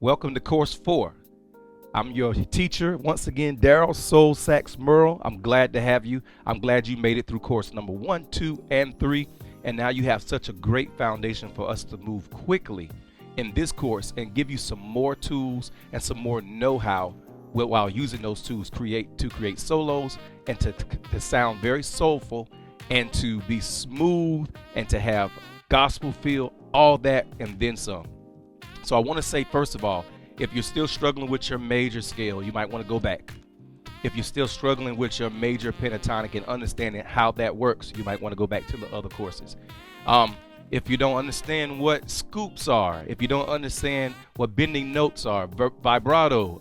Welcome to Course 4. I'm your teacher, once again, Daryl Soul Sax Merle. I'm glad to have you. I'm glad you made it through course number 1, 2, and 3. And now you have such a great foundation for us to move quickly in this course and give you some more tools and some more know-how while using those tools to create solos and to sound very soulful and to be smooth and to have gospel feel, all that and then some. So I want to say, first of all, if you're still struggling with your major scale, you might want to go back. If you're still struggling with your major pentatonic and understanding how that works, you might want to go back to the other courses. If you don't understand what scoops are, if you don't understand what bending notes are, vibrato,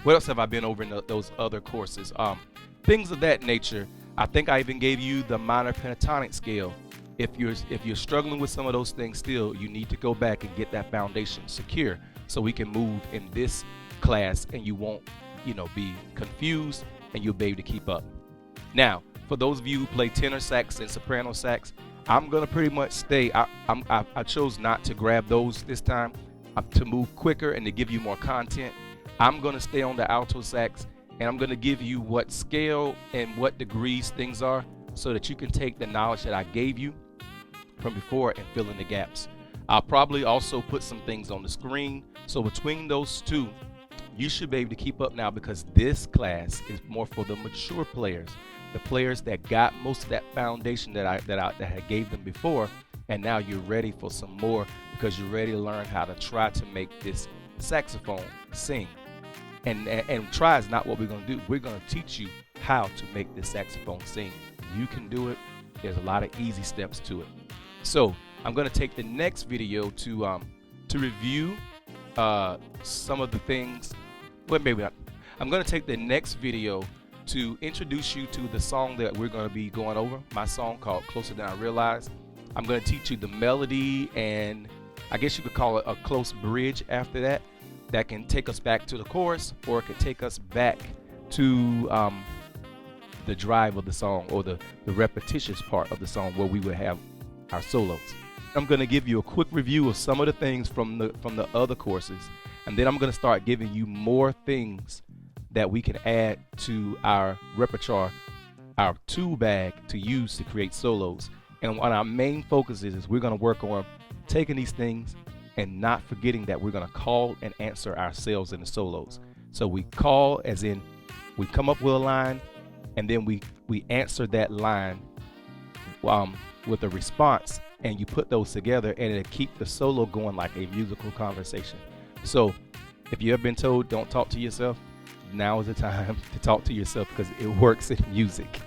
what else have I been over in those other courses? Things of that nature. I think I even gave you the minor pentatonic scale. If you're struggling with some of those things still, you need to go back and get that foundation secure so we can move in this class and you won't, be confused and you'll be able to keep up. Now, for those of you who play tenor sax and soprano sax, I'm gonna pretty much stay. I chose not to grab those this time to move quicker and to give you more content. I'm gonna stay on the alto sax and I'm gonna give you what scale and what degrees things are so that you can take the knowledge that I gave you from before and fill in the gaps. I'll probably also put some things on the screen. So between those two, you should be able to keep up now because this class is more for the mature players, the players that got most of that foundation that I gave them before, and now you're ready for some more because you're ready to learn how to try to make this saxophone sing. And try is not what we're going to do. We're going to teach you how to make this saxophone sing. You can do it. There's a lot of easy steps to it. So I'm going to take the next video to review some of the things. Well, maybe not. I'm going to take the next video to introduce you to the song that we're going to be going over, my song called Closer Than I Realized. I'm going to teach you the melody and I guess you could call it a close bridge after that. That can take us back to the chorus or it could take us back to the drive of the song or the repetitious part of the song where we would have our solos. I'm going to give you a quick review of some of the things from the other courses, and then I'm going to start giving you more things that we can add to our repertoire, our tool bag to use to create solos. And what our main focus is we're going to work on taking these things and not forgetting that we're going to call and answer ourselves in the solos. So we call as in we come up with a line and then we answer that line with a response, and you put those together and it'll keep the solo going like a musical conversation. So if you have been told don't talk to yourself, now is the time to talk to yourself because it works in music.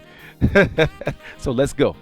So let's go.